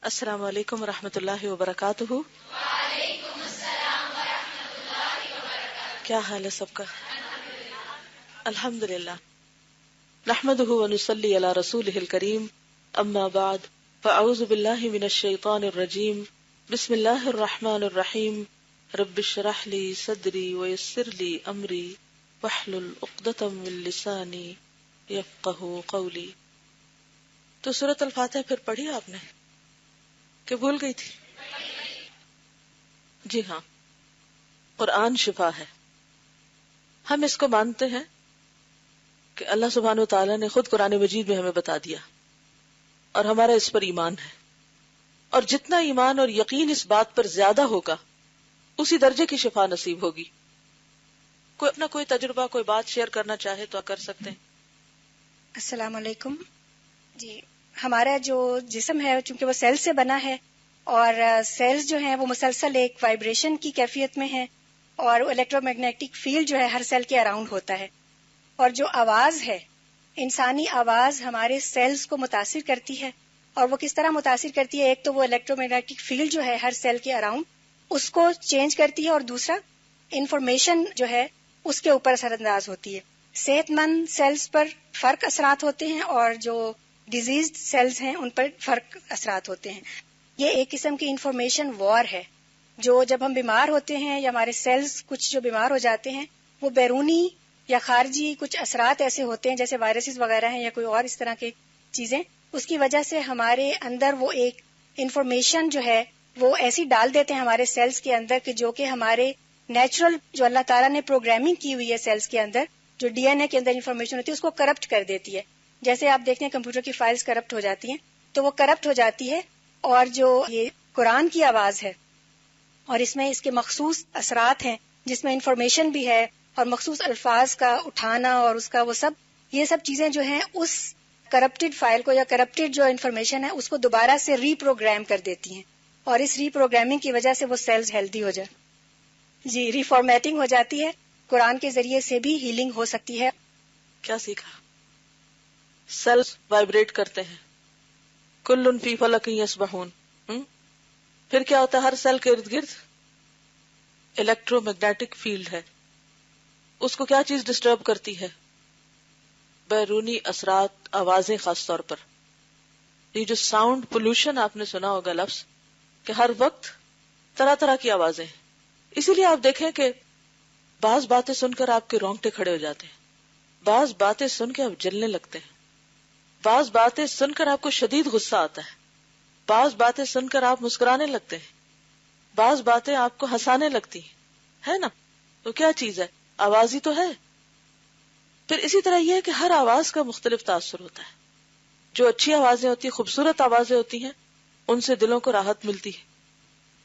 السلام علیکم ورحمۃ اللہ وبرکاتہ۔ وعلیکم السلام ورحمۃ اللہ وبرکاتہ۔ کیا حال ہے سب کا؟ الحمد للہ، نحمدہ ونصلی علی رسولہ الکریم، اما بعد فاعوذ باللہ من الشیطان الرجیم، بسم اللہ الرحمن الرحیم، رب اشرح لی صدری ویسر لی امری واحلل عقدۃ من لسانی یفقہوا قولی۔ تو سورۃ الفاتحہ پھر پڑھی آپ نے کہ بھول گئی تھی؟ جی ہاں، قرآن شفا ہے، ہم اس کو مانتے ہیں کہ اللہ سبحانہ و تعالیٰ نے خود قرآن مجید میں ہمیں بتا دیا اور ہمارا اس پر ایمان ہے، اور جتنا ایمان اور یقین اس بات پر زیادہ ہوگا اسی درجے کی شفا نصیب ہوگی۔ کوئی اپنا کوئی تجربہ، کوئی بات شیئر کرنا چاہے تو کر سکتے ہیں۔ السلام علیکم جی، ہمارا جو جسم ہے چونکہ وہ سیل سے بنا ہے، اور سیلز جو ہیں وہ مسلسل ایک وائبریشن کی کیفیت میں ہیں، اور الیکٹرو میگنیٹک فیلڈ جو ہے ہر سیل کے اراؤنڈ ہوتا ہے، اور جو آواز ہے، انسانی آواز ہمارے سیلز کو متاثر کرتی ہے، اور وہ کس طرح متاثر کرتی ہے؟ ایک تو وہ الیکٹرو میگنیٹک فیلڈ جو ہے ہر سیل کے اراؤنڈ اس کو چینج کرتی ہے، اور دوسرا انفارمیشن جو ہے اس کے اوپر اثر انداز ہوتی ہے۔ صحت مند سیلز پر فرق اثرات ہوتے ہیں، اور جو ڈیزیزڈ سیلز ہیں ان پر فرق اثرات ہوتے ہیں۔ یہ ایک قسم کی انفارمیشن وار ہے، جو جب ہم بیمار ہوتے ہیں یا ہمارے سیلز کچھ جو بیمار ہو جاتے ہیں، وہ بیرونی یا خارجی کچھ اثرات ایسے ہوتے ہیں جیسے وائرسز وغیرہ ہیں یا کوئی اور اس طرح کی چیزیں، اس کی وجہ سے ہمارے اندر وہ ایک انفارمیشن جو ہے وہ ایسی ڈال دیتے ہیں ہمارے سیلز کے اندر کہ جو کہ ہمارے نیچرل جو اللہ تعالیٰ نے پروگرامنگ کی ہوئی ہے سیلز کے اندر، جو ڈی این اے کے اندر انفارمیشن ہوتی ہے اس کو کرپٹ کر دیتی ہے۔ جیسے آپ دیکھتے ہیں کمپیوٹر کی فائلز کرپٹ ہو جاتی ہیں، تو وہ کرپٹ ہو جاتی ہے، اور جو یہ قرآن کی آواز ہے اور اس میں اس کے مخصوص اثرات ہیں جس میں انفارمیشن بھی ہے اور مخصوص الفاظ کا اٹھانا اور اس کا وہ سب، یہ سب چیزیں جو ہیں اس کرپٹڈ فائل کو یا کرپٹڈ جو انفارمیشن ہے اس کو دوبارہ سے ری پروگرام کر دیتی ہیں، اور اس ری پروگرامنگ کی وجہ سے وہ سیلز ہیلدی ہو جائے، جی ری فارمیٹنگ ہو جاتی ہے۔ قرآن کے ذریعے سے بھی ہیلنگ ہو سکتی ہے۔ کیا سیکھا؟ سیلز وائبریٹ کرتے ہیں، کل فی فلک یسبحون۔ پھر کیا ہوتا ہے؟ ہر سیل کے ارد گرد الیکٹرو میگنیٹک فیلڈ ہے، اس کو کیا چیز ڈسٹرب کرتی ہے؟ بیرونی اثرات، آوازیں خاص طور پر۔ یہ جو ساؤنڈ پولوشن آپ نے سنا ہوگا لفظ، کہ ہر وقت طرح طرح کی آوازیں، اسی لیے آپ دیکھیں کہ بعض باتیں سن کر آپ کے رونگٹے کھڑے ہو جاتے ہیں، بعض باتیں سن کے آپ جلنے لگتے ہیں، بعض باتیں سن کر آپ کو شدید غصہ آتا ہے، بعض باتیں سن کر آپ مسکرانے لگتے ہیں، بعض باتیں آپ کو ہنسانے لگتی ہیں، ہے نا؟ تو کیا چیز ہے؟ آواز ہی تو ہے۔ پھر اسی طرح یہ ہے کہ ہر آواز کا مختلف تاثر ہوتا ہے۔ جو اچھی آوازیں ہوتی ہیں، خوبصورت آوازیں ہوتی ہیں، ان سے دلوں کو راحت ملتی ہے،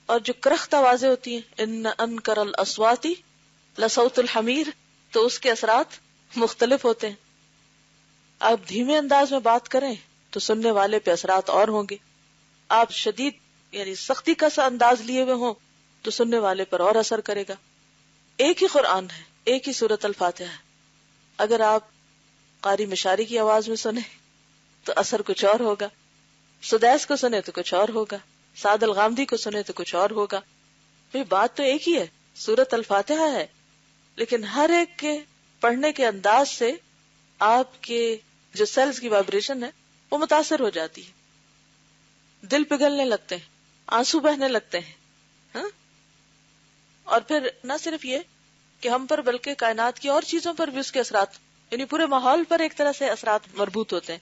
اور جو کرخت آوازیں ہوتی ہیں، ان انکر الاصوات لصوت الحمیر، تو اس کے اثرات مختلف ہوتے ہیں۔ آپ دھیمے انداز میں بات کریں تو سننے والے پہ اثرات اور ہوں گے، آپ شدید یعنی سختی کا سا انداز لیے ہوئے ہوں تو سننے والے پر اور اثر کرے گا۔ ایک ہی قرآن ہے، ایک ہی سورۃ الفاتحہ ہے، اگر آپ قاری مشاری کی آواز میں سنیں تو اثر کچھ اور ہوگا، سدیس کو سنیں تو کچھ اور ہوگا، سعد الغامدی کو سنیں تو کچھ اور ہوگا۔ بھئی بات تو ایک ہی ہے، سورۃ الفاتحہ ہے، لیکن ہر ایک کے پڑھنے کے انداز سے آپ کے جو سیلز کی وائبریشن ہے وہ متاثر ہو جاتی ہے، دل پگھلنے لگتے ہیں، آنسو بہنے لگتے ہیں، ہاں؟ اور پھر نہ صرف یہ کہ ہم پر بلکہ کائنات کی اور چیزوں پر بھی اس کے اثرات، یعنی پورے ماحول پر ایک طرح سے اثرات مربوط ہوتے ہیں۔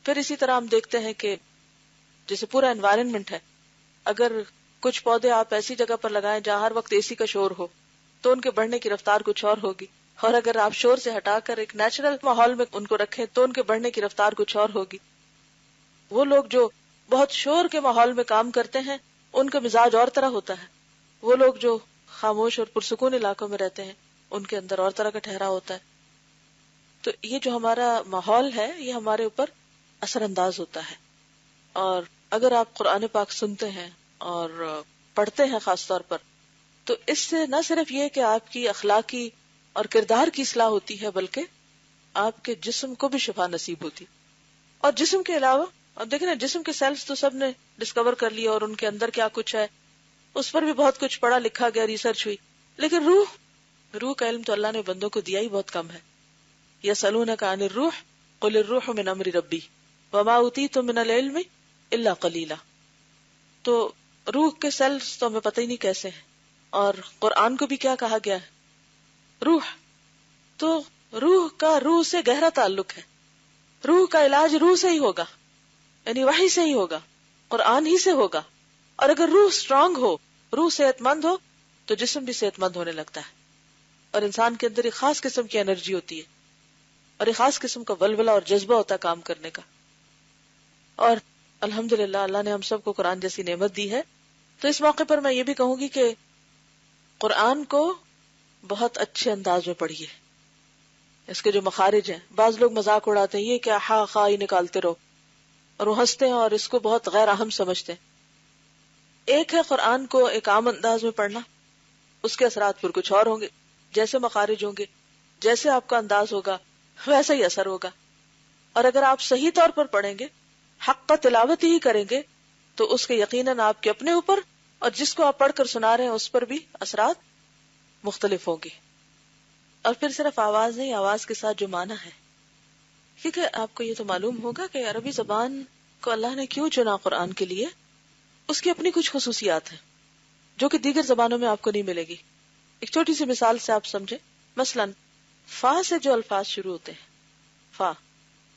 پھر اسی طرح ہم دیکھتے ہیں کہ جیسے پورا انوائرنمنٹ ہے، اگر کچھ پودے آپ ایسی جگہ پر لگائیں جہاں ہر وقت اے سی کا شور ہو تو ان کے بڑھنے کی رفتار کچھ اور ہوگی، اور اگر آپ شور سے ہٹا کر ایک نیچرل ماحول میں ان کو رکھیں تو ان کے بڑھنے کی رفتار کچھ اور ہوگی۔ وہ لوگ جو بہت شور کے ماحول میں کام کرتے ہیں ان کا مزاج اور طرح ہوتا ہے، وہ لوگ جو خاموش اور پرسکون علاقوں میں رہتے ہیں ان کے اندر اور طرح کا ٹھہراؤ ہوتا ہے۔ تو یہ جو ہمارا ماحول ہے یہ ہمارے اوپر اثر انداز ہوتا ہے، اور اگر آپ قرآن پاک سنتے ہیں اور پڑھتے ہیں خاص طور پر، تو اس سے نہ صرف یہ کہ آپ کی اخلاقی اور کردار کی اصلاح ہوتی ہے، بلکہ آپ کے جسم کو بھی شفا نصیب ہوتی، اور جسم کے علاوہ اب دیکھیں نا جسم کے سیلز تو سب نے ڈسکور کر لیا اور ان کے اندر کیا کچھ ہے اس پر بھی بہت کچھ پڑھا لکھا گیا، ریسرچ ہوئی، لیکن روح کا علم تو اللہ نے بندوں کو دیا ہی بہت کم ہے. یسألونک عن الروح قل الروح من امر ربی وما اوتیتم من العلم الا قلیلا. تو روح کے سیلز تو ہمیں پتہ ہی نہیں کیسے ہیں. اور قرآن کو بھی کیا کہا گیا ہے؟ روح. تو روح کا روح سے گہرا تعلق ہے. روح کا علاج روح سے ہی ہوگا، یعنی وحی سے ہی ہوگا، قرآن ہی سے ہوگا. اور اگر روح اسٹرانگ ہو، روح صحت مند ہو، تو جسم بھی صحت مند ہونے لگتا ہے. اور انسان کے اندر ایک خاص قسم کی انرجی ہوتی ہے اور ایک خاص قسم کا ولولہ اور جذبہ ہوتا ہے کام کرنے کا. اور الحمدللہ اللہ نے ہم سب کو قرآن جیسی نعمت دی ہے. تو اس موقع پر میں یہ بھی کہوں گی کہ قرآن کو بہت اچھے انداز میں پڑھیے. اس کے جو مخارج ہیں، بعض لوگ مذاق اڑاتے ہیں یہ کیا ہا خا ہی نکالتے رہو، اور وہ ہنستے ہیں اور اس کو بہت غیر اہم سمجھتے ہیں. ایک ہے قرآن کو ایک عام انداز میں پڑھنا، اس کے اثرات پھر کچھ اور ہوں گے. جیسے مخارج ہوں گے، جیسے آپ کا انداز ہوگا ویسا ہی اثر ہوگا. اور اگر آپ صحیح طور پر پڑھیں گے، حق کا تلاوت ہی کریں گے، تو اس کے یقیناً آپ کے اپنے اوپر اور جس کو آپ پڑھ کر سنا رہے ہیں اس پر بھی اثرات مختلف ہوں گے. اور پھر صرف آواز نہیں، آواز کے ساتھ جو معنی ہے. کیونکہ آپ کو یہ تو معلوم ہوگا کہ عربی زبان کو اللہ نے کیوں چنا قرآن کے لیے. اس کی اپنی کچھ خصوصیات ہیں جو کہ دیگر زبانوں میں آپ کو نہیں ملے گی. ایک چھوٹی سی مثال سے آپ سمجھیں. مثلا فا سے جو الفاظ شروع ہوتے ہیں، فا،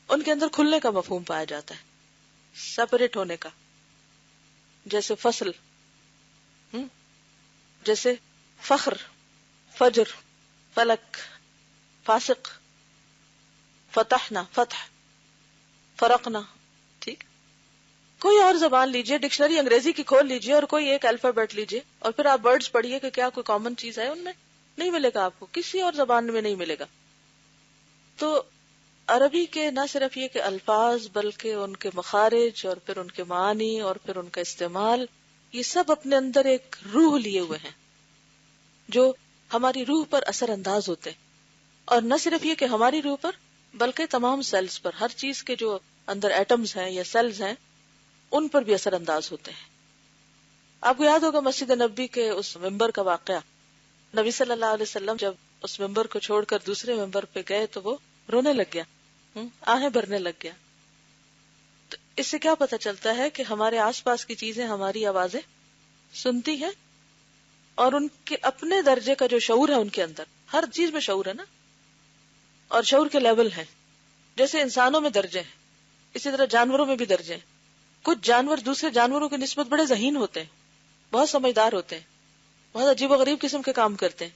ان کے اندر کھلنے کا مفہوم پایا جاتا ہے، سیپریٹ ہونے کا. جیسے فصل، جیسے فخر، فجر، فلک، فاسق، فتحنا، فتح، فرقنا. ٹھیک. کوئی اور زبان لیجئے، ڈکشنری انگریزی کی کھول لیجئے اور کوئی ایک الفابیٹ لیجئے اور پھر آپ ورڈز پڑھیے کہ کیا کوئی کامن چیز ہے ان میں. نہیں ملے گا آپ کو، کسی اور زبان میں نہیں ملے گا. تو عربی کے نہ صرف یہ کہ الفاظ بلکہ ان کے مخارج اور پھر ان کے معانی اور پھر ان کا استعمال، یہ سب اپنے اندر ایک روح لیے ہوئے ہیں جو ہماری روح پر اثر انداز ہوتے ہیں. اور نہ صرف یہ کہ ہماری روح پر بلکہ تمام سیلز پر، ہر چیز کے جو اندر ایٹمز ہیں یا سیلز ہیں ان پر بھی اثر انداز ہوتے ہیں. آپ کو یاد ہوگا مسجد نبوی کے اس ممبر کا واقعہ. نبی صلی اللہ علیہ وسلم جب اس ممبر کو چھوڑ کر دوسرے ممبر پہ گئے تو وہ رونے لگ گیا، آہیں بھرنے لگ گیا. تو اس سے کیا پتہ چلتا ہے کہ ہمارے آس پاس کی چیزیں ہماری آوازیں سنتی ہیں اور ان کے اپنے درجے کا جو شعور ہے ان کے اندر، ہر چیز میں شعور ہے نا، اور شعور کے لیول ہیں. جیسے انسانوں میں درجے ہیں اسی طرح جانوروں میں بھی درجے ہیں. کچھ جانور دوسرے جانوروں کی نسبت بڑے ذہین ہوتے ہیں، بہت سمجھدار ہوتے ہیں، بہت عجیب و غریب قسم کے کام کرتے ہیں.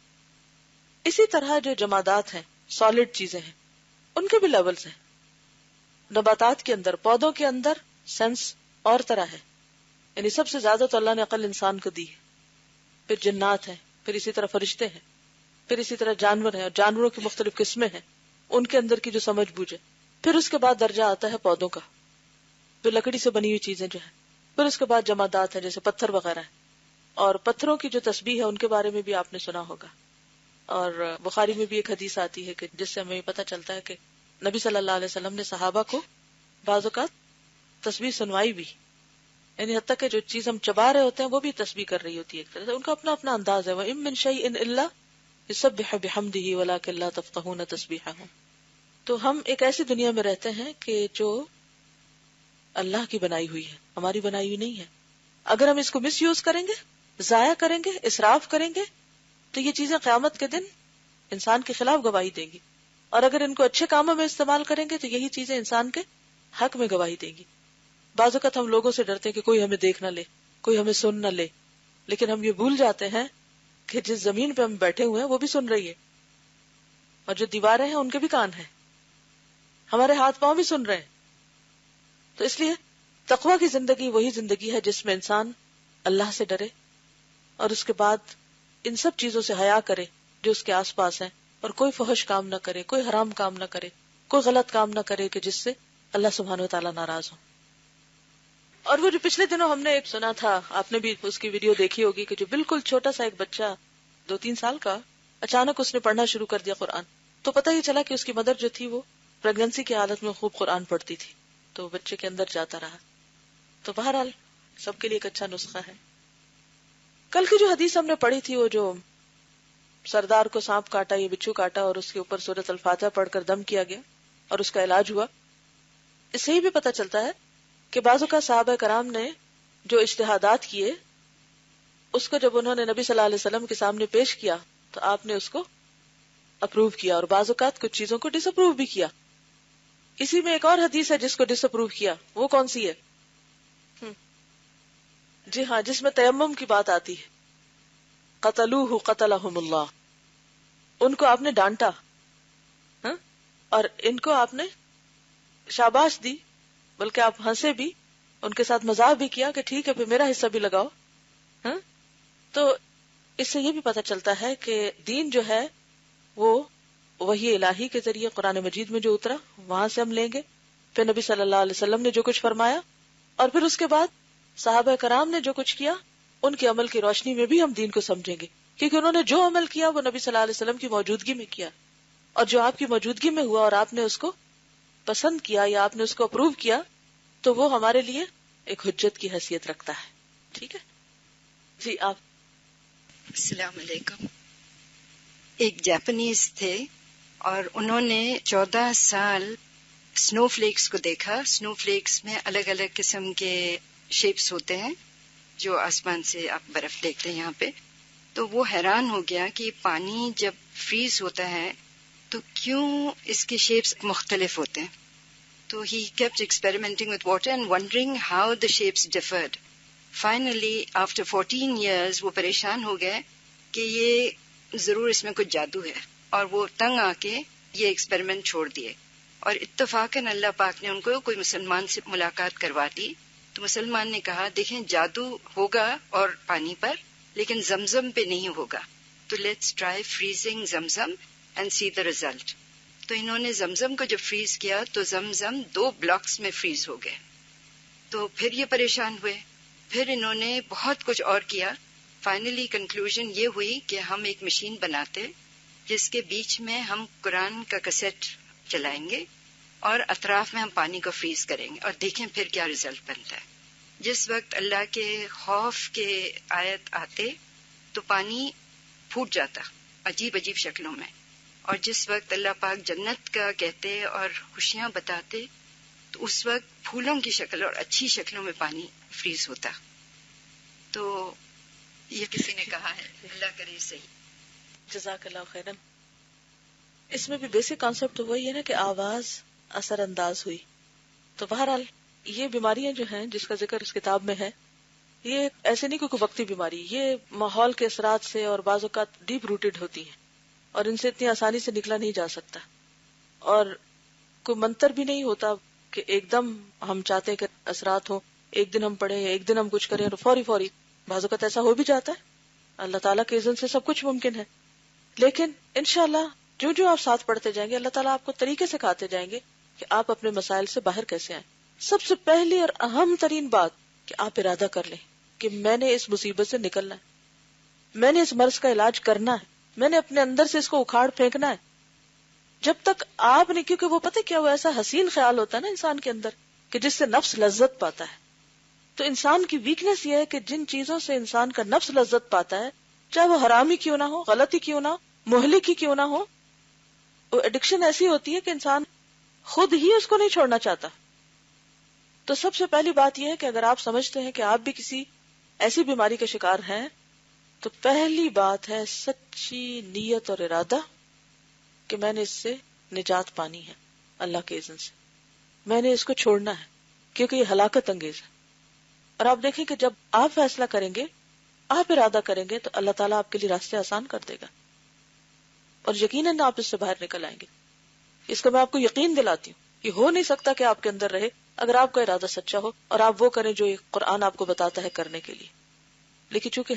اسی طرح جو جمادات ہیں، سالڈ چیزیں ہیں، ان کے بھی لیولز ہیں. نباتات کے اندر، پودوں کے اندر سینس اور طرح ہے، یعنی سب سے زیادہ تو اللہ نے عقل انسان کو دی ہے. پھر جنات ہیں، پھر اسی طرح فرشتے ہیں، پھر اسی طرح جانور ہیں اور جانوروں کی مختلف قسمیں ہیں، ان کے اندر کی جو سمجھ بوجھ ہے. پھر اس کے بعد درجہ آتا ہے پودوں کا، پھر لکڑی سے بنی ہوئی چیزیں جو ہیں. پھر اس کے بعد جمادات ہیں جیسے پتھر وغیرہ ہیں. اور پتھروں کی جو تسبیح ہے ان کے بارے میں بھی آپ نے سنا ہوگا. اور بخاری میں بھی ایک حدیث آتی ہے کہ جس سے ہمیں پتہ چلتا ہے کہ نبی صلی اللہ علیہ وسلم نے صحابہ کو بعض اوقات تسبیح سنوائی بھی، یعنی حتیٰ کہ جو چیز ہم چبا رہے ہوتے ہیں وہ بھی تسبیح کر رہی ہوتی ہے ایک طرح سے. ان کا اپنا اپنا انداز ہے. وَإِن مِّن شَيْءٍ إِلَّا يُسَبِّحُ بِحَمْدِهِ وَلَٰكِن لَّا تَفْقَهُونَ تَسْبِيحَهُمْ. تو ہم ایک ایسی دنیا میں رہتے ہیں کہ جو اللہ کی بنائی ہوئی ہے، ہماری بنائی ہوئی نہیں ہے. اگر ہم اس کو مس یوز کریں گے، ضائع کریں گے، اسراف کریں گے، تو یہ چیزیں قیامت کے دن انسان کے خلاف گواہی دیں گی. اور اگر ان کو اچھے کاموں میں استعمال کریں گے تو یہی چیزیں انسان کے حق میں گواہی دیں گی. بعض اوقات ہم لوگوں سے ڈرتے ہیں کہ کوئی ہمیں دیکھ نہ لے، کوئی ہمیں سن نہ لے، لیکن ہم یہ بھول جاتے ہیں کہ جس زمین پہ ہم بیٹھے ہوئے ہیں وہ بھی سن رہی ہے، اور جو دیواریں ہیں ان کے بھی کان ہیں، ہمارے ہاتھ پاؤں بھی سن رہے ہیں. تو اس لیے تقویٰ کی زندگی وہی زندگی ہے جس میں انسان اللہ سے ڈرے اور اس کے بعد ان سب چیزوں سے حیا کرے جو اس کے آس پاس ہیں، اور کوئی فحش کام نہ کرے، کوئی حرام کام نہ کرے، کوئی غلط کام نہ کرے کہ جس سے اللہ سبحانہ وتعالیٰ ناراض ہو. اور وہ جو پچھلے دنوں ہم نے ایک سنا تھا، آپ نے بھی اس کی ویڈیو دیکھی ہوگی، کہ جو بالکل چھوٹا سا ایک بچہ 2-3 سال کا، اچانک اس نے پڑھنا شروع کر دیا قرآن. تو پتہ یہ چلا کہ اس کی مدر جو تھی وہ پریگننسی کی حالت میں خوب قرآن پڑھتی تھی. تو بچے کے اندر جاتا رہا. تو بہرحال سب کے لیے ایک اچھا نسخہ ہے. کل کی جو حدیث ہم نے پڑھی تھی، وہ جو سردار کو سانپ کاٹا یا بچھو کاٹا اور اس کے اوپر سورۃ الفاتحہ پڑھ کر دم کیا گیا اور اس کا علاج ہوا، اس سے ہی بھی پتہ چلتا ہے کہ بعض اوقات صحابہ کرام نے جو اجتہادات کیے اس کو جب انہوں نے نبی صلی اللہ علیہ وسلم کے سامنے پیش کیا تو آپ نے اس کو اپروو کیا، اور بعض اوقات کچھ چیزوں کو ڈس اپروو بھی کیا. اسی میں ایک اور حدیث ہے جس کو ڈس اپروو کیا، وہ کون سی ہے؟ جی ہاں، جس میں تیمم کی بات آتی ہے. قتلوہ قتلہم اللہ، ان کو آپ نے ڈانٹا اور ان کو آپ نے شاباش دی، بلکہ آپ ہنسے بھی، ان کے ساتھ مزاح بھی کیا کہ ٹھیک ہے پھر میرا حصہ بھی لگاؤ. تو اس سے یہ بھی پتہ چلتا ہے کہ دین جو ہے وہ وحی الہی کے ذریعے قرآن مجید میں جو اترا وہاں سے ہم لیں گے، پھر نبی صلی اللہ علیہ وسلم نے جو کچھ فرمایا، اور پھر اس کے بعد صحابہ کرام نے جو کچھ کیا ان کے عمل کی روشنی میں بھی ہم دین کو سمجھیں گے، کیونکہ انہوں نے جو عمل کیا وہ نبی صلی اللہ علیہ وسلم کی موجودگی میں کیا، اور جو آپ کی موجودگی میں ہوا اور آپ نے اس کو پسند کیا یا آپ نے اس کو اپروو کیا تو وہ ہمارے لیے ایک حجت کی حیثیت رکھتا ہے. ٹھیک ہے جی. آپ السلام علیکم. ایک جاپنیز تھے اور انہوں نے 14 سال سنو فلیکس کو دیکھا. سنو فلیکس میں الگ الگ قسم کے شیپس ہوتے ہیں جو آسمان سے آپ برف دیکھتے ہیں یہاں پہ. تو وہ حیران ہو گیا کہ پانی جب فریز ہوتا ہے تو کیوں اس کے شیپس مختلف ہوتے ہیں. تو ہی kept experimenting with water and wondering how the shapes differed. Finally, after 14 years, وہ پریشان ہو گئے کہ یہ ضرور اس میں کچھ جادو ہے، اور وہ تنگ آ کے یہ ایکسپیریمنٹ چھوڑ دیے. اور اتفاقاً اللہ پاک نے ان کو کوئی مسلمان سے ملاقات کروا دی. تو مسلمان نے کہا دیکھیں جادو ہوگا اور پانی پر، لیکن زمزم پہ نہیں ہوگا. تو let's try freezing Zamzam and see the result. تو انہوں نے زمزم کو جب فریز کیا تو زمزم 2 بلاکس میں فریز ہو گئے. تو پھر یہ پریشان ہوئے، پھر انہوں نے بہت کچھ اور کیا. فائنلی کنکلوژن یہ ہوئی کہ ہم ایک مشین بناتے جس کے بیچ میں ہم قرآن کا کیسٹ چلائیں گے اور اطراف میں ہم پانی کو فریز کریں گے اور دیکھیں پھر کیا ریزلٹ بنتا ہے. جس وقت اللہ کے خوف کے آیت آتے تو پانی پھوٹ جاتا عجیب عجیب شکلوں میں، اور جس وقت اللہ پاک جنت کا کہتے اور خوشیاں بتاتے تو اس وقت پھولوں کی شکل اور اچھی شکلوں میں پانی فریز ہوتا. تو یہ کسی نے کہا ہے، اللہ کرے صحیح. جزاک اللہ خیرن. اس میں بھی بیسک کانسیپٹ وہی ہے نا کہ آواز اثر انداز ہوئی. تو بہرحال یہ بیماریاں جو ہیں جس کا ذکر اس کتاب میں ہے، یہ ایسے نہیں کوئی وقتی بیماری، یہ ماحول کے اثرات سے اور بعض اوقات ڈیپ روٹڈ ہوتی ہیں اور ان سے اتنی آسانی سے نکلا نہیں جا سکتا. اور کوئی منتر بھی نہیں ہوتا کہ ایک دم ہم چاہتے ہیں کہ اثرات ہوں، ایک دن ہم پڑھیں یا ایک دن ہم کچھ کریں اور فوری بعض اوقات ایسا ہو بھی جاتا ہے. اللہ تعالیٰ کے اذن سے سب کچھ ممکن ہے، لیکن انشاءاللہ جو جو آپ ساتھ پڑھتے جائیں گے اللہ تعالیٰ آپ کو طریقے سکھاتے جائیں گے کہ آپ اپنے مسائل سے باہر کیسے آئیں. سب سے پہلی اور اہم ترین بات کہ آپ ارادہ کر لیں کہ میں نے اس مصیبت سے نکلنا ہے، میں نے اس مرض کا علاج کرنا ہے، میں نے اپنے اندر سے اس کو اکھاڑ پھینکنا ہے. جب تک آپ نے، کیونکہ وہ پتہ کیا، وہ ایسا حسین خیال ہوتا ہے نا انسان کے اندر کہ جس سے نفس لذت پاتا ہے. تو انسان کی ویکنس یہ ہے کہ جن چیزوں سے انسان کا نفس لذت پاتا ہے، چاہے وہ حرامی کیوں نہ ہو، غلطی کیوں نہ ہو، مہلک ہی کیوں نہ ہو، وہ ایڈکشن ایسی ہوتی ہے کہ انسان خود ہی اس کو نہیں چھوڑنا چاہتا. تو سب سے پہلی بات یہ ہے کہ اگر آپ سمجھتے ہیں کہ آپ بھی کسی ایسی بیماری کا شکار ہیں تو پہلی بات ہے سچی نیت اور ارادہ کہ میں نے اس سے نجات پانی ہے اللہ کے اذن سے، میں نے اس کو چھوڑنا ہے کیونکہ یہ ہلاکت انگیز ہے. اور آپ دیکھیں کہ جب آپ فیصلہ کریں گے، آپ ارادہ کریں گے تو اللہ تعالیٰ آپ کے لیے راستے آسان کر دے گا اور یقیناً آپ اس سے باہر نکل آئیں گے. اس کا میں آپ کو یقین دلاتی ہوں. یہ ہو نہیں سکتا کہ آپ کے اندر رہے اگر آپ کا ارادہ سچا ہو اور آپ وہ کریں جو قرآن آپ کو بتاتا ہے کرنے کے لیے. لیکن چونکہ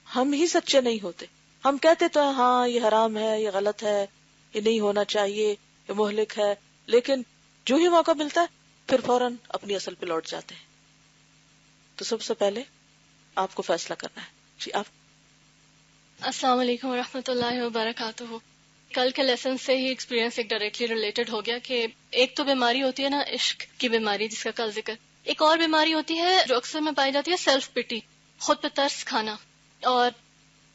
ہم ہی سچے نہیں ہوتے، ہم کہتے تو ہیں ہاں یہ حرام ہے، یہ غلط ہے، یہ نہیں ہونا چاہیے، یہ مہلک ہے، لیکن جو ہی موقع ملتا ہے پھر فوراً اپنی اصل پہ لوٹ جاتے ہیں. تو سب سے پہلے آپ کو فیصلہ کرنا ہے. جی آپ. السلام علیکم ورحمۃ اللہ وبرکاتہ. کل کے لیسن سے ہی ایکسپیرینس ایک ڈائریکٹلی ریلیٹڈ ہو گیا کہ ایک تو بیماری ہوتی ہے نا عشق کی بیماری جس کا کل ذکر، ایک اور بیماری ہوتی ہے جو اکثر میں پائی جاتی ہے سیلف پٹی، خود پہ ترس کھانا. اور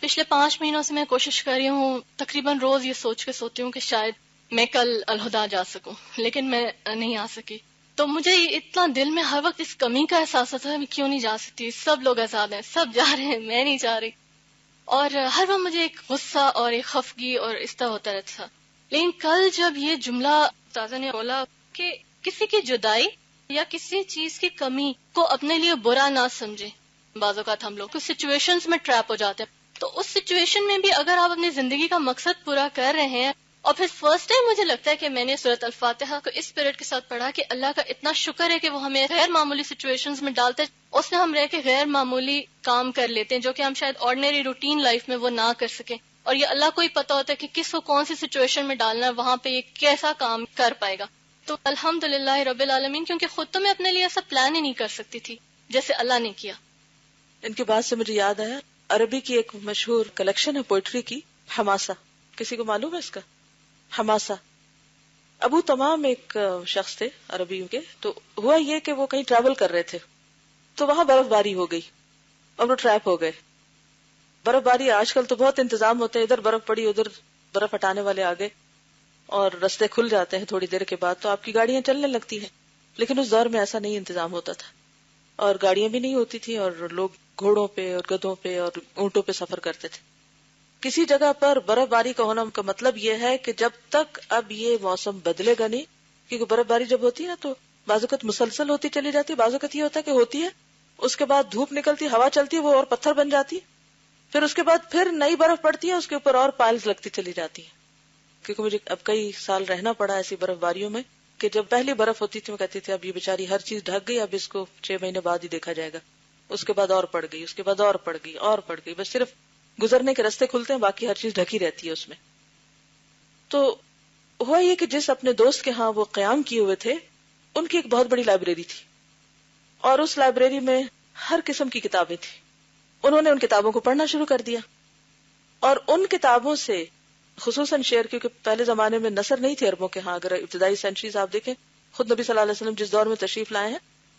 پچھلے 5 مہینوں سے میں کوشش کر رہی ہوں، تقریباً روز یہ سوچ کے سوتی ہوں کہ شاید میں کل الہدا جا سکوں، لیکن میں نہیں آ سکی. تو مجھے اتنا دل میں ہر وقت اس کمی کا احساس ہوتا ہے میں کیوں نہیں جا سکتی، سب لوگ آزاد ہیں، سب جا رہے ہیں، میں نہیں جا رہی. اور ہر وقت مجھے ایک غصہ اور ایک خفگی اور اس طرح ہوتا رہتا تھا. لیکن کل جب یہ جملہ استاذہ نے بولا کہ کسی کی جدائی یا کسی چیز کی کمی کو اپنے لیے برا نہ سمجھے، بعض اوقات ہم لوگ کچھ سچویشنز میں ٹریپ ہو جاتے ہیں، تو اس سچویشن میں بھی اگر آپ اپنی زندگی کا مقصد پورا کر رہے ہیں. اور پھر فرسٹ ٹائم مجھے لگتا ہے کہ میں نے سورۃ الفاتحہ کو اس اسپرٹ کے ساتھ پڑھا کہ اللہ کا اتنا شکر ہے کہ وہ ہمیں غیر معمولی سچویشنز میں ڈالتے ہیں، اس میں ہم رہ کے غیر معمولی کام کر لیتے ہیں جو کہ ہم شاید آرڈنری روٹین لائف میں وہ نہ کر سکیں. اور یہ اللہ کو ہی پتا ہوتا ہے کہ کس کو کون سی سچویشن میں ڈالنا ہے، وہاں پہ یہ کیسا کام کر پائے گا. تو الحمدللہ رب العالمین، کیونکہ خود تو میں اپنے لیے ایسا پلان ہی نہیں کر سکتی تھی جیسے اللہ نے کیا. ان کی بات سے مجھے یاد آیا، عربی کی ایک مشہور کلیکشن ہے پوئٹری کی، حماسہ. کسی کو معلوم ہے اس کا؟ حماسہ. ابو تمام ایک شخص تھے عربیوں کے. تو ہوا یہ کہ وہ کہیں ٹریول کر رہے تھے تو وہاں برف باری ہو گئی اور وہ ٹریپ ہو گئے. برف باری آج کل تو بہت انتظام ہوتے ہیں، ادھر برف پڑی ادھر برف ہٹانے والے آ گئے اور رستے کھل جاتے ہیں تھوڑی دیر کے بعد، تو آپ کی گاڑیاں چلنے لگتی ہیں. لیکن اس دور میں ایسا نہیں انتظام ہوتا تھا اور گاڑیاں بھی نہیں ہوتی تھی اور لوگ گھوڑوں پہ اور گدھوں پہ اور اونٹوں پہ سفر کرتے تھے. کسی جگہ پر برف باری کا ہونا کا مطلب یہ ہے کہ جب تک اب یہ موسم بدلے گا نہیں، کیونکہ برف باری جب ہوتی ہے نا تو بعض اوقات مسلسل ہوتی چلی جاتی ہے، بعض اوقات یہ ہوتا ہے کہ ہوتی ہے اس کے بعد دھوپ نکلتی، ہوا چلتی ہے، وہ اور پتھر بن جاتی، پھر اس کے بعد پھر نئی برف پڑتی ہے، اس کے اوپر اور پائلز لگتی چلی جاتی ہیں. کیونکہ مجھے اب کئی سال رہنا پڑا ایسی برف باریوں میں کہ جب پہلی برف ہوتی تھی میں کہتی تھی اب یہ بیچاری ہر چیز ڈھک گئی، اب اس کو 6 مہینے بعد ہی دیکھا جائے گا. اس کے بعد اور پڑ گئی، اس کے بعد اور پڑ گئی اور پڑ گئی، بس صرف گزرنے کے راستے کھلتے ہیں، باقی ہر چیز ڈھکی رہتی ہے اس میں. تو ہوا یہ کہ جس اپنے دوست کے ہاں وہ قیام کیے ہوئے تھے، ان کی ایک بہت بڑی لائبریری تھی اور اس لائبریری میں ہر قسم کی کتابیں تھی. انہوں نے ان کتابوں کو پڑھنا شروع کر دیا اور ان کتابوں سے خصوصاً شعر، کیونکہ پہلے زمانے میں نثر نہیں تھے عربوں کے ہاں. اگر ابتدائی سینچریز آپ دیکھیں، خود نبی صلی اللہ علیہ وسلم جس دور میں تشریف لائے ہیں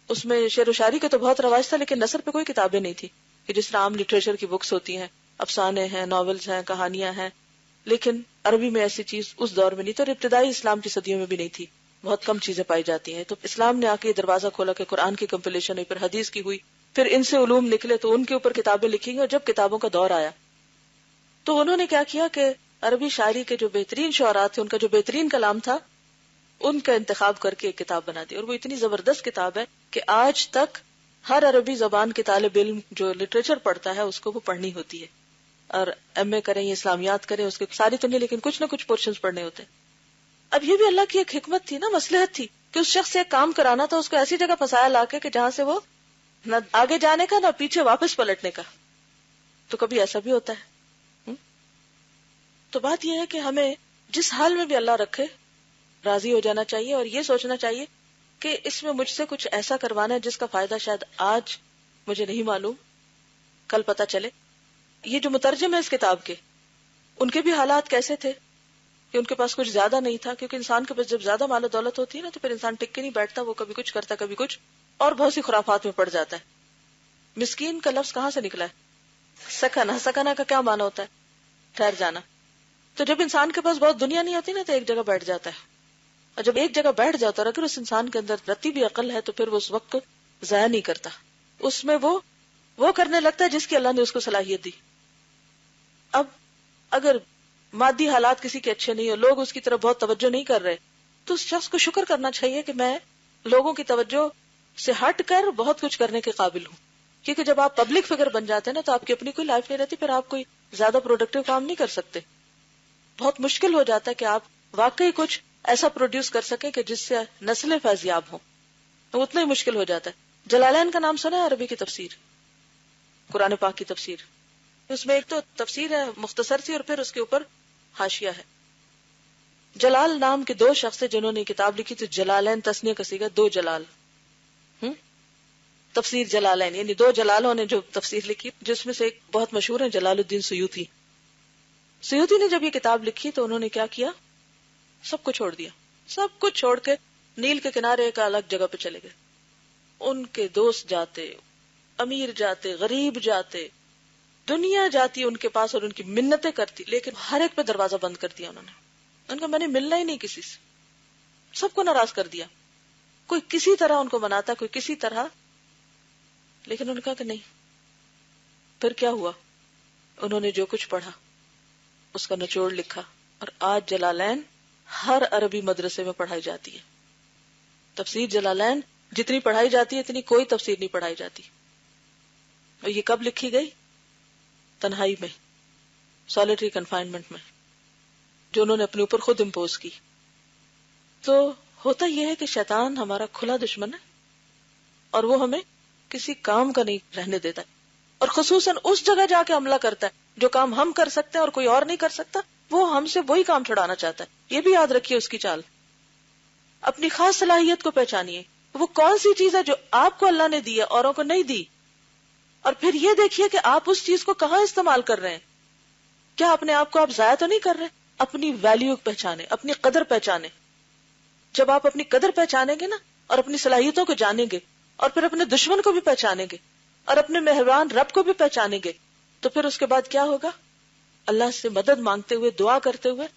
اس میں شعر و شاعری کا تو بہت رواج تھا، لیکن نثر پہ کوئی کتابیں نہیں تھی کہ جس طرح عام لٹریچر کی بکس ہوتی ہیں، افسانے ہیں، ناولز ہیں، کہانیاں ہیں. لیکن عربی میں ایسی چیز اس دور میں نہیں تھی اور ابتدائی اسلام کی صدیوں میں بھی نہیں تھی، بہت کم چیزیں پائی جاتی ہیں. تو اسلام نے آ کے دروازہ کھولا کہ قرآن کی کمپلیشن ہوئی، پھر حدیث کی ہوئی، پھر ان سے علوم نکلے تو ان کے اوپر کتابیں لکھی گئی. اور جب کتابوں کا دور آیا تو انہوں نے کیا کیا کہ عربی شاعری کے جو بہترین شعراء تھے، ان کا جو بہترین کلام تھا، ان کا انتخاب کر کے ایک کتاب بنا دی. اور وہ اتنی زبردست کتاب ہے کہ آج تک ہر عربی زبان کے طالب علم جو لٹریچر پڑھتا ہے اس کو وہ پڑھنی ہوتی ہے. اور ایم اے کریں یا اسلامیات کریں، اس کے ساری تو نہیں لیکن کچھ نہ کچھ پورشنز پڑھنے ہوتے ہیں. اب یہ بھی اللہ کی ایک حکمت تھی نا، مصلحت تھی کہ اس شخص سے ایک کام کرانا تھا، اس کو ایسی جگہ پھنسایا لا کے کہ جہاں سے وہ نہ آگے جانے کا نہ پیچھے واپس پلٹنے کا. تو کبھی ایسا بھی ہوتا ہے. تو بات یہ ہے کہ ہمیں جس حال میں بھی اللہ رکھے راضی ہو جانا چاہیے اور یہ سوچنا چاہیے کہ اس میں مجھ سے کچھ ایسا کروانا ہے جس کا فائدہ شاید آج مجھے نہیں معلوم، کل پتہ چلے. یہ جو مترجم ہے اس کتاب کے، ان کے بھی حالات کیسے تھے کہ ان کے پاس کچھ زیادہ نہیں تھا، کیونکہ انسان کے پاس جب زیادہ مال و دولت ہوتی ہے نا تو پھر انسان ٹک کے نہیں بیٹھتا، وہ کبھی کچھ کرتا کبھی کچھ اور بہت سی خرافات میں پڑ جاتا ہے. مسکین کا لفظ کہاں سے نکلا ہے؟ سکنا. سکنا کا کیا معنی ہوتا ہے؟ ٹھہر جانا. تو جب انسان کے پاس بہت دنیا نہیں ہوتی نا تو ایک جگہ بیٹھ جاتا ہے، اور جب ایک جگہ بیٹھ جاتا ہے اگر اس انسان کے اندر رتی بھی عقل ہے تو پھر وہ اس وقت کو ضائع نہیں کرتا، اس میں وہ کرنے لگتا ہے جس کی اللہ نے اس کو صلاحیت دی. اب اگر مادی حالات کسی کے اچھے نہیں ہو، لوگ اس کی طرف بہت توجہ نہیں کر رہے، تو اس شخص کو شکر کرنا چاہیے کہ میں لوگوں کی توجہ سے ہٹ کر بہت کچھ کرنے کے قابل ہوں. کیونکہ جب آپ پبلک فگر بن جاتے ہیں نا تو آپ کی اپنی کوئی لائف نہیں رہتی، پھر آپ کوئی زیادہ پروڈکٹیو کام نہیں کر سکتے. بہت مشکل ہو جاتا ہے کہ آپ واقعی کچھ ایسا پروڈیوس کر سکیں کہ جس سے نسلیں فیضیاب ہوں، تو اتنا ہی مشکل ہو جاتا ہے. جلالین کا نام سنا ہے؟ عربی کی تفسیر، قرآن پاک کی تفسیر. اس میں ایک تو تفسیر ہے مختصر سی اور پھر اس کے اوپر حاشیہ ہے. جلال نام کے 2 شخص تھے جنہوں نے کتاب لکھی تھی. جلالین تسنیہ کا صیغہ 2 جلال، تفسیر جلالین، یعنی 2 جلالوں نے جو تفسیر لکھی، جس میں سے ایک بہت مشہور ہے جلال الدین سیوطی. سیوطی نے جب یہ کتاب لکھی تو انہوں نے کیا کیا؟ سب کچھ چھوڑ دیا، سب کچھ چھوڑ کے نیل کے کنارے ایک الگ جگہ پہ چلے گئے. ان کے دوست جاتے، امیر جاتے، غریب جاتے، دنیا جاتی ان کے پاس اور ان کی منتیں کرتی، لیکن ہر ایک پہ دروازہ بند کر دیا انہوں نے. ان کا میں نے ملنا ہی نہیں کسی سے، سب کو ناراض کر دیا. کوئی کسی طرح ان کو مناتا، کوئی کسی طرح، لیکن انہوں نے کہا کہ نہیں. پھر کیا ہوا؟ انہوں نے جو کچھ پڑھا اس کا نچوڑ لکھا، اور آج جلالین ہر عربی مدرسے میں پڑھائی جاتی ہے. تفسیر جلالین جتنی پڑھائی جاتی ہے اتنی کوئی تفسیر نہیں پڑھائی جاتی. اور یہ کب لکھی گئی؟ تنہائی میں، سولیٹری کنفائنمنٹ میں، جو انہوں نے اپنے اوپر خود امپوز کی. تو ہوتا یہ ہے کہ شیطان ہمارا کھلا دشمن ہے اور وہ ہمیں کسی کام کا نہیں رہنے دیتا، اور خصوصاً اس جگہ جا کے حملہ کرتا ہے جو کام ہم کر سکتے ہیں اور کوئی اور نہیں کر سکتا، وہ ہم سے وہی کام چھڑانا چاہتا ہے. یہ بھی یاد رکھیے اس کی چال. اپنی خاص صلاحیت کو پہچانیے، وہ کون سی چیز ہے جو آپ کو اللہ نے دی ہے اوروں کو نہیں دی، اور پھر یہ دیکھیے کہ آپ اس چیز کو کہاں استعمال کر رہے ہیں. کیا اپنے آپ کو آپ ضائع تو نہیں کر رہے؟ اپنی ویلیو پہچانے، اپنی قدر پہچانے. جب آپ اپنی قدر پہچانیں گے نا، اور اپنی صلاحیتوں کو جانیں گے، اور پھر اپنے دشمن کو بھی پہچانیں گے، اور اپنے مہربان رب کو بھی پہچانیں گے، تو پھر اس کے بعد کیا ہوگا؟ اللہ سے مدد مانگتے ہوئے، دعا کرتے ہوئے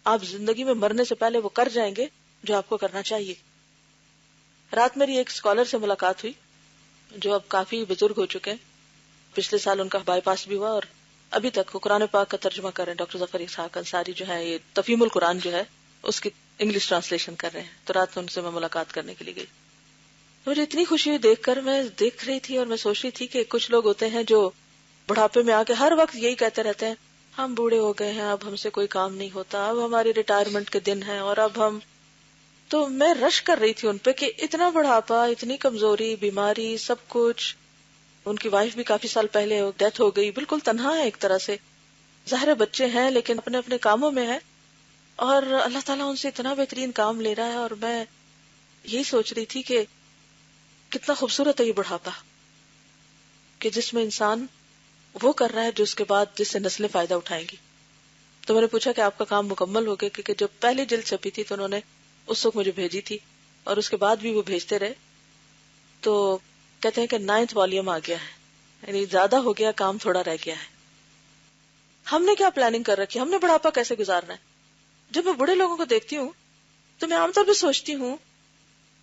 آپ زندگی میں مرنے سے پہلے وہ کر جائیں گے جو آپ کو کرنا چاہیے. رات میری ایک اسکالر سے ملاقات ہوئی جو اب کافی بزرگ ہو چکے ہیں. پچھلے سال ان کا بائی پاس بھی ہوا، اور ابھی تک وہ قرآن پاک کا ترجمہ کر رہے ہیں. ڈاکٹر ظفر اسحاق انصاری جو ہے، یہ تفہیم القرآن جو ہے اس کی انگلش ٹرانسلیشن کر رہے ہیں. تو رات میں ان سے میں ملاقات کرنے کے لیے گئی. مجھے اتنی خوشی ہوئی دیکھ کر، میں دیکھ رہی تھی اور میں سوچ رہی تھی کہ کچھ لوگ ہوتے ہیں جو بڑھاپے میں آ کے ہر وقت یہی کہتے رہتے ہیں، ہم بوڑھے ہو گئے ہیں، اب ہم سے کوئی کام نہیں ہوتا، اب ہماری ریٹائرمنٹ کے دن ہیں، اور اب ہم. تو میں رش کر رہی تھی ان پہ کہ اتنا بڑھاپا، اتنی کمزوری، بیماری، سب کچھ. ان کی وائف بھی کافی سال پہلے ڈیتھ ہو گئی، بالکل تنہا ہے ایک طرح سے. ظاہر بچے ہیں لیکن اپنے اپنے کاموں میں ہے، اور اللہ تعالیٰ ان سے اتنا بہترین کام لے رہا ہے. اور میں یہی سوچ رہی تھی کہ کتنا خوبصورت ہے یہ بڑھاپا، کہ جس میں انسان وہ کر رہا ہے جو اس کے بعد جس سے نسلیں فائدہ اٹھائیں گی. تو میں نے پوچھا کہ آپ کا کام مکمل ہو گیا؟ کیونکہ جب پہلی جلد چھپی تھی تو انہوں نے اس وقت مجھے بھیجی تھی، اور اس کے بعد بھی وہ بھیجتے رہے. تو کہتے ہیں کہ 9th والیوم آ گیا ہے، یعنی زیادہ ہو گیا، کام تھوڑا رہ گیا ہے. ہم نے کیا پلاننگ کر رکھی؟ ہم نے بڑھاپا کیسے گزارنا ہے؟ جب میں بڑے لوگوں کو دیکھتی ہوں تو میں عام طور پہ سوچتی ہوں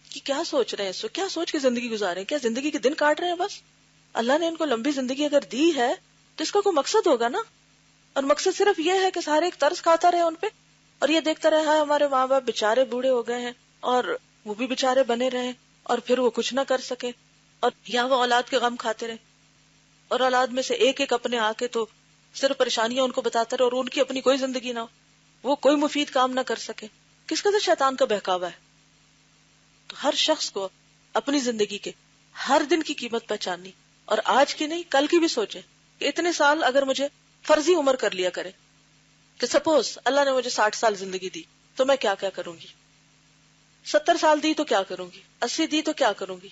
کہ کیا سوچ رہے ہیں اس وقت، کیا سوچ کے زندگی گزارے ہیں؟ کیا زندگی کے دن کاٹ رہے ہیں بس؟ اللہ نے ان کو لمبی زندگی اگر دی ہے تو اس کا کوئی مقصد ہوگا نا. اور مقصد صرف یہ ہے کہ سارے ایک طرز کھاتا رہے ان پہ، اور یہ دیکھتا رہا ہے ہمارے ماں باپ بےچارے بوڑھے ہو گئے ہیں اور وہ بھی بےچارے بنے رہے، اور پھر وہ کچھ نہ کر سکے، اور یا وہ اولاد کے غم کھاتے رہے، اور اولاد میں سے ایک ایک اپنے آ کے تو صرف پریشانیاں ان کو بتاتا رہے، اور ان کی اپنی کوئی زندگی نہ ہو، وہ کوئی مفید کام نہ کر سکے. کس قدر شیطان کا بہکاوا ہے. تو ہر شخص کو اپنی زندگی کے ہر دن کی قیمت پہچاننی، اور آج کی نہیں کل کی بھی سوچے کہ اتنے سال اگر مجھے فرضی عمر کر لیا کرے کہ سپوز اللہ نے مجھے 60 سال زندگی دی تو میں کیا کیا کروں گی، 70 سال دی تو کیا کروں گی، 80 دی تو کیا کروں گی،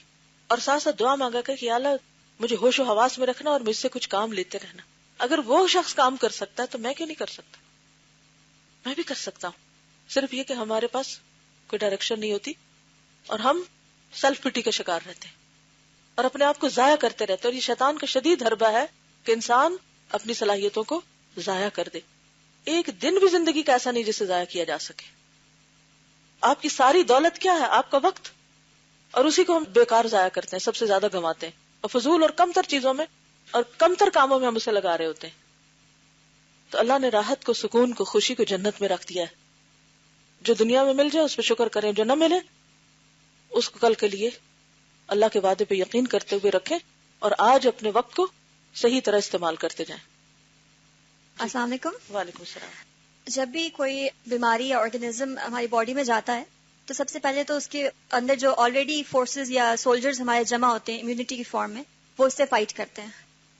اور ساتھ ساتھ دعا مانگا کر کہ اللہ مجھے ہوش و حواس میں رکھنا اور مجھ سے کچھ کام لیتے رہنا. اگر وہ شخص کام کر سکتا ہے تو میں کیوں نہیں کر سکتا؟ میں بھی کر سکتا ہوں. صرف یہ کہ ہمارے پاس کوئی ڈائریکشن نہیں ہوتی اور ہم سیلف پٹی کا شکار رہتے ہیں اور اپنے آپ کو ضائع کرتے رہتے ہیں. اور یہ شیطان کا شدید حربہ ہے کہ انسان اپنی صلاحیتوں کو ضائع کر دے. ایک دن بھی زندگی کا ایسا نہیں جسے ضائع کیا جا سکے. آپ کی ساری دولت کیا ہے؟ آپ کا وقت. اور اسی کو ہم بیکار ضائع کرتے ہیں، سب سے زیادہ گنواتے ہیں، اور فضول اور کم تر چیزوں میں اور کم تر کاموں میں ہم اسے لگا رہے ہوتے ہیں. تو اللہ نے راحت کو، سکون کو، خوشی کو جنت میں رکھ دیا ہے. جو دنیا میں مل جائے اس پہ شکر کریں، جو نہ ملے اس کو کل کے لیے اللہ کے وعدے پہ یقین کرتے ہوئے رکھیں اور آج اپنے وقت کو صحیح طرح استعمال کرتے جائیں. السلام علیکم. وعلیکم السلام. جب بھی کوئی بیماری یا آرگنزم ہماری باڈی میں جاتا ہے تو سب سے پہلے تو اس کے اندر جو آلریڈی فورسز یا سولجرز ہمارے جمع ہوتے ہیں امیونٹی کی فارم میں، وہ اس سے فائٹ کرتے ہیں.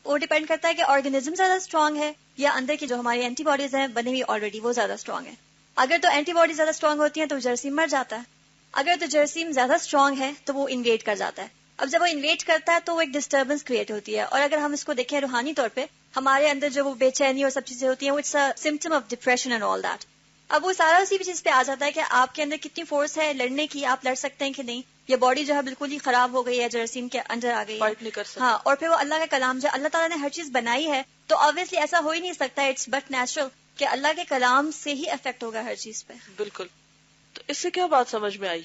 وہ ڈیپینڈ کرتا ہے کہ آرگنزم زیادہ اسٹرانگ ہے یا اندر کی جو ہماری اینٹی باڈیز ہیں بنی ہوئی آلریڈی وہ زیادہ اسٹرانگ ہے. اگر تو اینٹی باڈیز زیادہ اسٹرانگ ہوتی ہیں تو جراثیم مر جاتا ہے. اگر تو جراثیم زیادہ اسٹرانگ ہے تو وہ انویٹ کر جاتا ہے. اب جب وہ انویٹ کرتا ہے تو وہ ایک ڈسٹربنس کریٹ ہوتی ہے. اور اگر ہم اس کو دیکھیں روحانی طور پہ، ہمارے اندر جو وہ بے چینی اور سب چیزیں ہوتی ہیں وہ it's a symptom of depression and all that. اب وہ سارا اسی چیز پہ آ جاتا ہے کہ آپ کے اندر کتنی فورس ہے لڑنے کی, آپ لڑ سکتے ہیں کہ نہیں, یا باڈی جو ہے بالکل ہی خراب ہو گئی ہے, جراثیم کے اندر آ گئی فائٹ نہیں کر سکتے. ہاں, اور پھر وہ اللہ کا کلام جو اللہ تعالیٰ نے ہر چیز بنائی ہے تو آبویسلی ایسا ہو ہی نہیں سکتا, اٹس بٹ نیچرل کہ اللہ کے کلام سے ہی افیکٹ ہوگا ہر چیز پہ. بالکل. تو اس سے کیا بات سمجھ میں آئی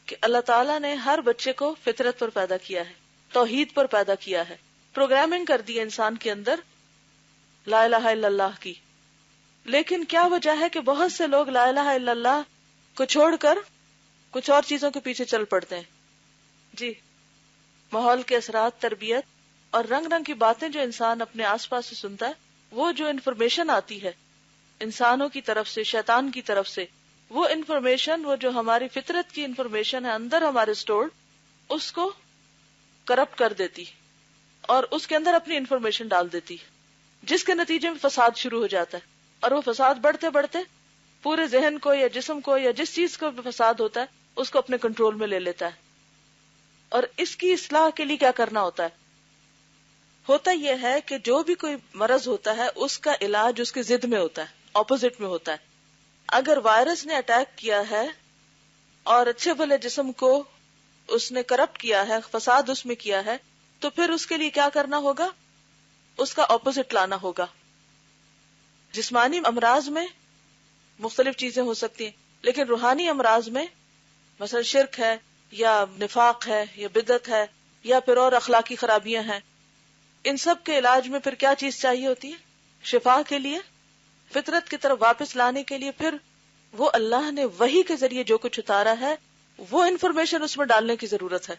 کہ اللہ تعالیٰ نے ہر بچے کو فطرت پر پیدا کیا ہے, توحید پر پیدا کیا ہے, پروگرامنگ کر دی ہے انسان کے اندر لا الہ الا اللہ کی. لیکن کیا وجہ ہے کہ بہت سے لوگ لا الہ الا اللہ کو چھوڑ کر کچھ اور چیزوں کے پیچھے چل پڑتے ہیں؟ جی, ماحول کے اثرات, تربیت اور رنگ رنگ کی باتیں جو انسان اپنے آس پاس سے سنتا ہے, وہ جو انفارمیشن آتی ہے انسانوں کی طرف سے, شیطان کی طرف سے, وہ انفارمیشن, وہ جو ہماری فطرت کی انفارمیشن ہے اندر ہمارے اسٹورڈ, اس کو کرپٹ کر دیتی اور اس کے اندر اپنی انفارمیشن ڈال دیتی, جس کے نتیجے میں فساد شروع ہو جاتا ہے. اور وہ فساد بڑھتے بڑھتے پورے ذہن کو یا جسم کو یا جس چیز کو بھی فساد ہوتا ہے اس کو اپنے کنٹرول میں لے لیتا ہے. اور اس کی اصلاح کے لیے کیا کرنا ہوتا ہے؟ ہوتا یہ ہے کہ جو بھی کوئی مرض ہوتا ہے اس کا علاج اس کے ضد میں ہوتا ہے, اپوزٹ میں ہوتا ہے. اگر وائرس نے اٹیک کیا ہے اور اچھے بھلے جسم کو اس نے کرپٹ کیا ہے, فساد اس میں کیا ہے, تو پھر اس کے لیے کیا کرنا ہوگا؟ اس کا اپوزٹ لانا ہوگا. جسمانی امراض میں مختلف چیزیں ہو سکتی ہیں, لیکن روحانی امراض میں مثلا شرک ہے یا نفاق ہے یا بدعت ہے یا پھر اور اخلاقی خرابیاں ہیں, ان سب کے علاج میں پھر کیا چیز چاہیے ہوتی ہے؟ شفا کے لیے, فطرت کی طرف واپس لانے کے لیے پھر وہ اللہ نے وحی کے ذریعے جو کچھ اتارا ہے وہ انفارمیشن اس میں ڈالنے کی ضرورت ہے.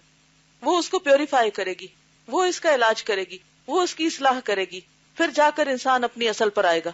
وہ اس کو پیوریفائی کرے گی, وہ اس کا علاج کرے گی, وہ اس کی اصلاح کرے گی, پھر جا کر انسان اپنی اصل پر آئے گا.